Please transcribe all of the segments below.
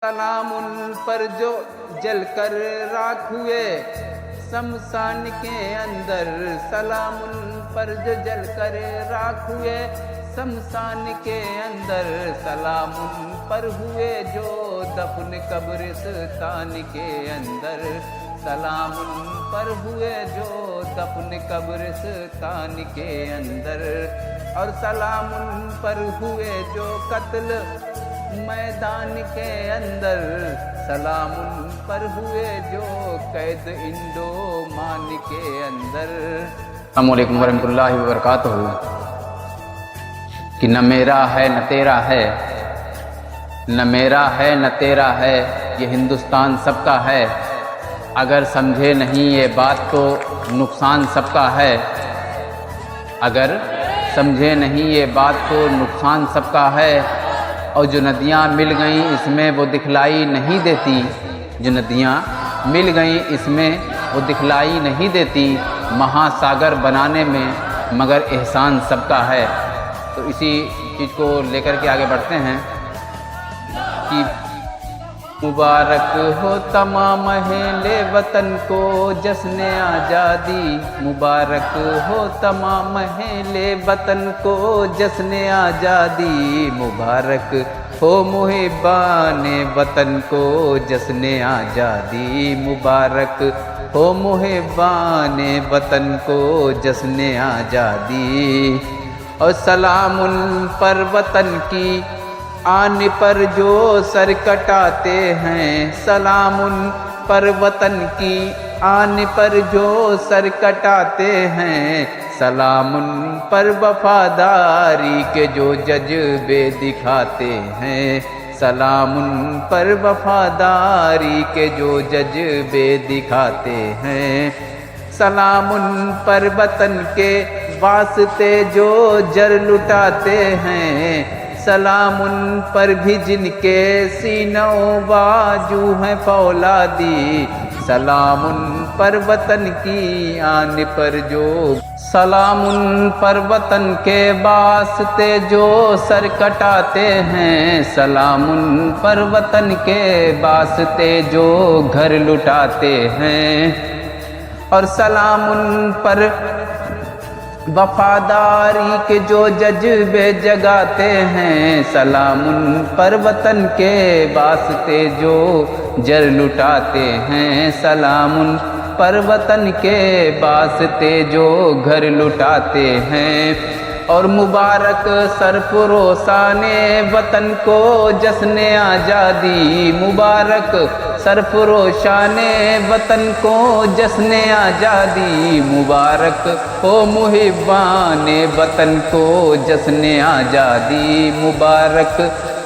सलाम उन पर जो जलकर राख हुए शमशान के अंदर। सलाम उन पर जो जलकर राख हुए शमशान के अंदर। सलाम उन पर हुए जो दफन कब्रिस्तान के अंदर। सलाम उन पर हुए जो दफन कब्रिस्तान के अंदर। और सलाम उन पर हुए जो कत्ल मैदान के अंदर। सलाम उन पर हुए जो कैद इंडोमान के अंदर। अस्सलाम वालेकुम वरहमतुल्लाहि वबरकातुहू। कि न मेरा है न तेरा है, न मेरा है न तेरा है, ये हिंदुस्तान सबका है। अगर समझे नहीं ये बात तो नुकसान सबका है। अगर समझे नहीं ये बात तो नुकसान सबका है। और जो नदियाँ मिल गईं इसमें वो दिखलाई नहीं देती। जो नदियाँ मिल गईं इसमें वो दिखलाई नहीं देती। महासागर बनाने में मगर एहसान सबका है। तो इसी चीज़ को लेकर के आगे बढ़ते हैं कि मुबारक हो तमाम अहले वतन को जश्न आज़ादी। मुबारक हो तमाम अहले वतन को जश्न आज़ादी। मुबारक हो मुहिब्बान वतन को जश्न आज़ादी। मुबारक हो मुहिब्बान वतन को जश्न आज़ादी। और सलाम उन पर वतन की आन पर जो सर कटाते हैं। सलाम उन पर वतन की आन पर जो सर कटाते हैं। सलाम उन पर वफादारी के जो जज्बे दिखाते हैं। सलाम उन पर वफादारी के जो जज्बे दिखाते हैं। सलाम उन पर वतन के वास्ते जो जर लुटाते हैं। सलाम उन पर भी जिनके सीनों बाजू हैं फौलादी। सलाम उन पर वतन की आन पर जो। सलाम उन पर वतन के वास्ते जो सर कटाते हैं। सलाम उन पर वतन के वास्ते जो घर लुटाते हैं। और सलाम उन पर वफादारी के जो जज्बे जगाते हैं। सलाम उन पर वतन के वास्ते जो जर लुटाते हैं। सलाम उन पर वतन के वास्ते जो घर लुटाते हैं। और मुबारक सरफरोशाने वतन को जश्न आज़ादी। मुबारक सरफरोशाने वतन को जश्न आज़ादी। मुबारक हो मुहिब्बान वतन को जश्न आज़ादी। मुबारक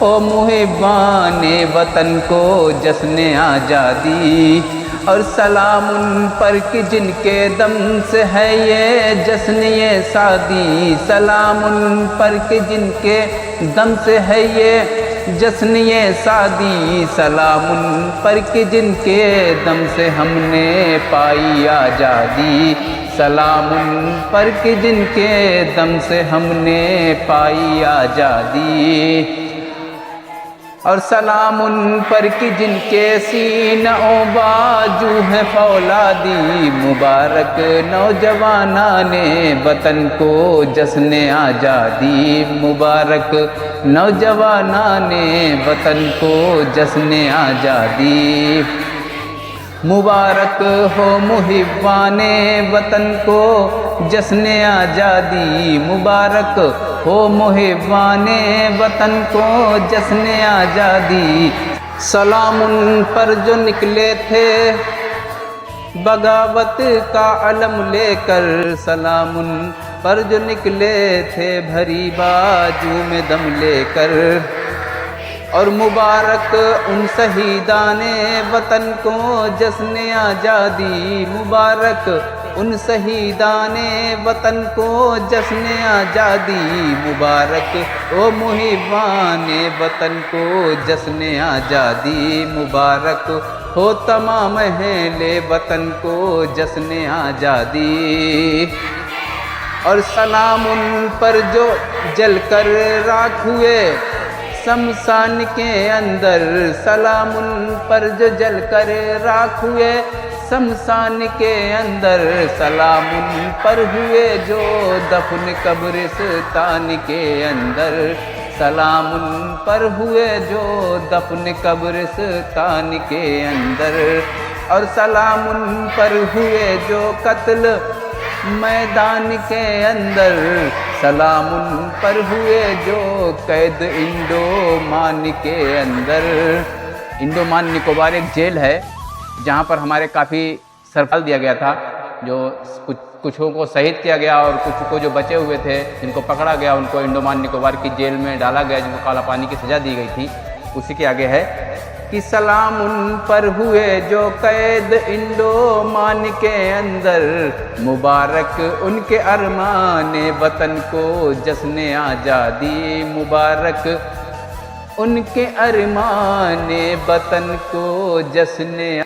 हो मुहिब्बान वतन को जश्न आज़ादी। और सलाम उन पर कि जिनके दम से है ये जश्न ये शादी। सलाम उन पर कि जिनके दम से है ये जश्न ये शादी। सलाम उन पर कि जिनके दम से हमने पाई आज़ादी। सलाम उन पर कि जिनके दम से हमने पाई आज़ादी। और सलाम उन पर कि जिनके सीनों बाजू हैं फौलादी। मुबारक नौजवाना ने वतन को जश्न आज़ादी। मुबारक नौजवाना ने वतन को जश्न आज़ादी। मुबारक हो मुहिब्बाने वतन को जश्न आज़ादी। मुबारक हो मुहिब्बाने वतन को जश्न आज़ादी। सलाम उन पर जो निकले थे बगावत का अलम लेकर। सलाम उन पर जो निकले थे भरी बाजू में दम लेकर। और मुबारक उन शहीदाने वतन को जश्न आज़ादी। मुबारक उन शहीदाने वतन को जश्न आज़ादी। मुबारक ओ मुहिब्बान वतन को जश्न आज़ादी। मुबारक हो तमाम अहले वतन को जश्न आज़ादी। और सलाम उन पर जो जलकर राख हुए शमशान के अंदर सलाम उन पर जो जल कर राख हुए, शमशान के अंदर सलाम उन पर हुए जो दफन कब्रिस्तान के अंदर, सलाम उन पर हुए जो दफन कब्रिस्तान के अंदर, और सलाम उन पर हुए जो कत्ल मैदान के अंदर, सलाम उन पर हुए जो कैद इंडोमान के अंदर। इंडोमान निकोबार एक जेल है जहाँ पर हमारे काफ़ी सरफराज दिया गया था, जो कुछों को शहीद किया गया और कुछ को जो बचे हुए थे जिनको पकड़ा गया उनको इंडोमान निकोबार की जेल में डाला गया, जिनको काला पानी की सज़ा दी गई थी। उसी के आगे है कि सलाम उन पर हुए जो कैद इंडोमान के अंदर, मुबारक उनके अरमान वतन को जश्न आज़ादी, मुबारक उनके अरमान वतन को जश्न